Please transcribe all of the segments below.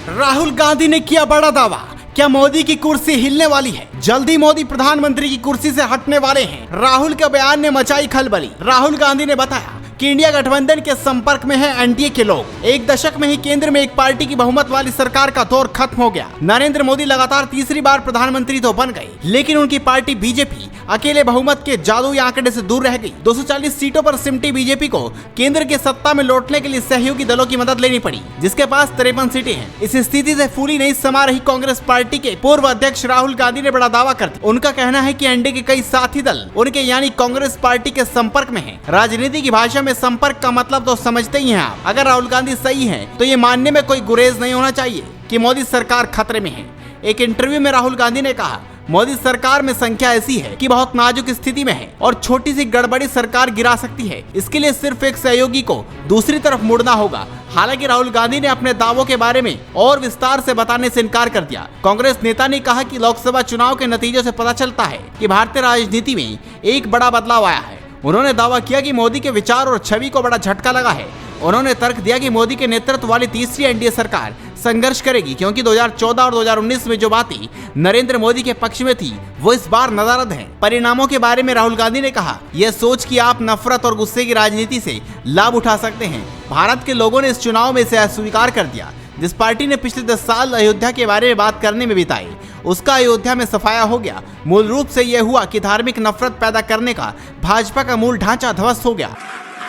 राहुल गांधी ने किया बड़ा दावा, क्या मोदी की कुर्सी हिलने वाली है? जल्दी मोदी प्रधानमंत्री की कुर्सी से हटने वाले हैं। राहुल के बयान ने मचाई खलबली। राहुल गांधी ने बताया कि इंडिया गठबंधन के संपर्क में है एनडीए के लोग। एक दशक में ही केंद्र में एक पार्टी की बहुमत वाली सरकार का दौर खत्म हो गया। नरेंद्र मोदी लगातार तीसरी बार प्रधानमंत्री तो बन गए, लेकिन उनकी पार्टी बीजेपी अकेले बहुमत के जादुई आंकड़े से दूर रह गई। 240 सीटों पर सिमटी बीजेपी को केंद्र के सत्ता में लौटने के लिए सहयोगी दलों की मदद लेनी पड़ी, जिसके पास 53 सीटें हैं। इस स्थिति से फूली नहीं समा रही कांग्रेस पार्टी के पूर्व अध्यक्ष राहुल गांधी ने बड़ा दावा कर दिया। उनका कहना है कि एनडीए के कई साथी दल उनके यानी कांग्रेस पार्टी के संपर्क में हैं। राजनीति की भाषा में संपर्क का मतलब तो समझते ही हैं आप। अगर राहुल गांधी सही हैं, तो ये मानने में कोई गुरेज नहीं होना चाहिए कि मोदी सरकार खतरे में है। एक इंटरव्यू में राहुल गांधी ने कहा, मोदी सरकार में संख्या ऐसी है कि बहुत नाजुक स्थिति में है और छोटी सी गड़बड़ी सरकार गिरा सकती है। इसके लिए सिर्फ एक सहयोगी को दूसरी तरफ मुड़ना होगा। हालांकि राहुल गांधी ने अपने दावों के बारे में और विस्तार से बताने से इनकार कर दिया। कांग्रेस नेता ने कहा कि लोकसभा चुनाव के नतीजों से पता चलता है कि भारतीय राजनीति में एक बड़ा बदलाव आया है। उन्होंने दावा किया कि मोदी के विचार और छवि को बड़ा झटका लगा है। उन्होंने तर्क दिया कि मोदी के नेतृत्व वाली तीसरी एनडीए सरकार संघर्ष करेगी, क्योंकि 2014 और 2019 में जो बातें नरेंद्र मोदी के पक्ष में थी, वो इस बार नदारद हैं। परिणामों के बारे में राहुल गांधी ने कहा, यह सोच कि आप नफरत और गुस्से की राजनीति से लाभ उठा सकते हैं। भारत के लोगों ने इस चुनाव में इसे अस्वीकार कर दिया। जिस पार्टी ने पिछले 10 साल अयोध्या के बारे में बात करने में बिताए, उसका अयोध्या में सफाया हो गया। मूल रूप से यह हुआ कि धार्मिक नफरत पैदा करने का भाजपा का मूल ढांचा ध्वस्त हो गया।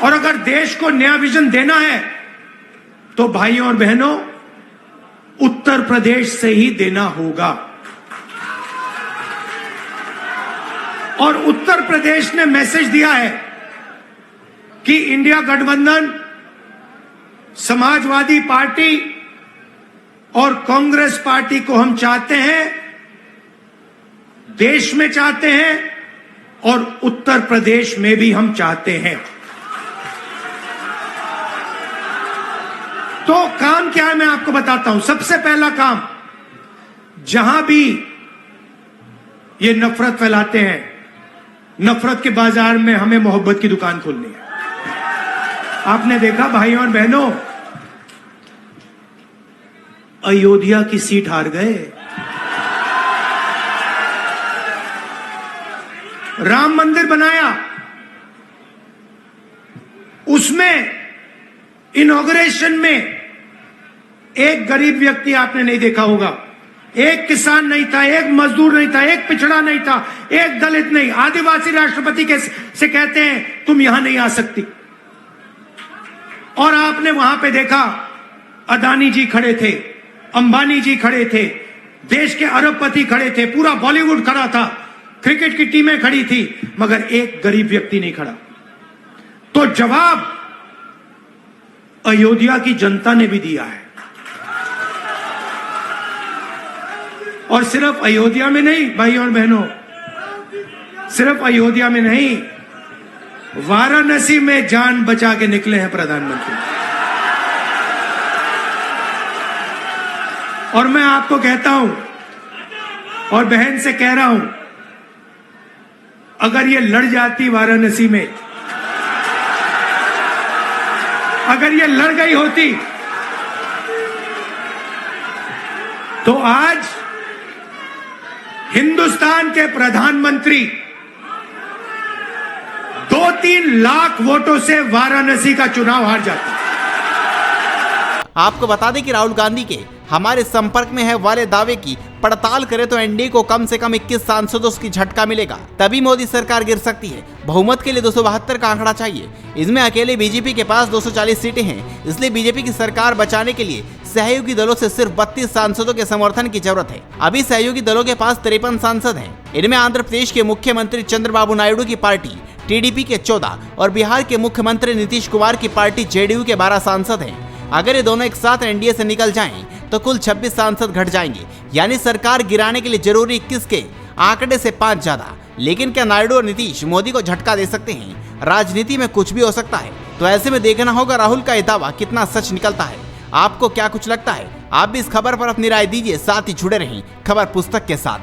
और अगर देश को नया विजन देना है तो भाइयों और बहनों, उत्तर प्रदेश से ही देना होगा। और उत्तर प्रदेश ने मैसेज दिया है कि इंडिया गठबंधन, समाजवादी पार्टी और कांग्रेस पार्टी को हम चाहते हैं, देश में चाहते हैं और उत्तर प्रदेश में भी हम चाहते हैं। तो काम क्या है मैं आपको बताता हूं। सबसे पहला काम, जहां भी ये नफरत फैलाते हैं, नफरत के बाजार में हमें मोहब्बत की दुकान खोलनी है। आपने देखा भाइयों और बहनों, अयोध्या की सीट हार गए, राम मंदिर बनाया, उसमें इनॉग्रेशन में एक गरीब व्यक्ति आपने नहीं देखा होगा, एक किसान नहीं था, एक मजदूर नहीं था, एक पिछड़ा नहीं था, एक दलित नहीं, आदिवासी राष्ट्रपति से कहते हैं तुम यहां नहीं आ सकती। और आपने वहां पे देखा, अदानी जी खड़े थे, अंबानी जी खड़े थे, देश के अरबपति खड़े थे, पूरा बॉलीवुड खड़ा था, क्रिकेट की टीमें खड़ी थी, मगर एक गरीब व्यक्ति नहीं खड़ा। तो जवाब अयोध्या की जनता ने भी दिया है। और सिर्फ अयोध्या में नहीं भाइयों और बहनों, सिर्फ अयोध्या में नहीं, वाराणसी में जान बचा के निकले हैं प्रधानमंत्री। और मैं आपको कहता हूं और बहन से कह रहा हूं, अगर ये लड़ जाती वाराणसी में, अगर ये लड़ गई होती, तो आज हिंदुस्तान के प्रधानमंत्री 2-3 लाख वोटों से वाराणसी का चुनाव हार जाते। आपको बता दें कि राहुल गांधी के हमारे संपर्क में है वाले दावे की पड़ताल करें तो एनडीए को कम से कम 21 सांसदों की झटका मिलेगा, तभी मोदी सरकार गिर सकती है। बहुमत के लिए 272 का आंकड़ा चाहिए। इसमें अकेले बीजेपी के पास 240 सीटें हैं, इसलिए बीजेपी की सरकार बचाने के लिए सहयोगी दलों से सिर्फ 32 सांसदों के समर्थन की जरूरत है। अभी सहयोगी दलों के पास 53 सांसद हैं। इनमें आंध्र प्रदेश के मुख्यमंत्री चंद्रबाबू नायडू की पार्टी टीडीपी के 14 और बिहार के मुख्यमंत्री नीतीश कुमार की पार्टी जेडीयू के 12 सांसद हैं। अगर ये दोनों एक साथ एनडीए से निकल जाएं, तो कुल 26 सांसद घट जाएंगे, यानी सरकार गिराने के लिए जरूरी 21 के आंकड़े से 5 ज्यादा। लेकिन क्या नायडू और नीतीश मोदी को झटका दे सकते हैं? राजनीति में कुछ भी हो सकता है, तो ऐसे में देखना होगा राहुल का ये दावा कितना सच निकलता है। आपको क्या कुछ लगता है? आप भी इस खबर पर अपनी राय दीजिए, साथ ही जुड़े रहें खबर पुस्तक के साथ।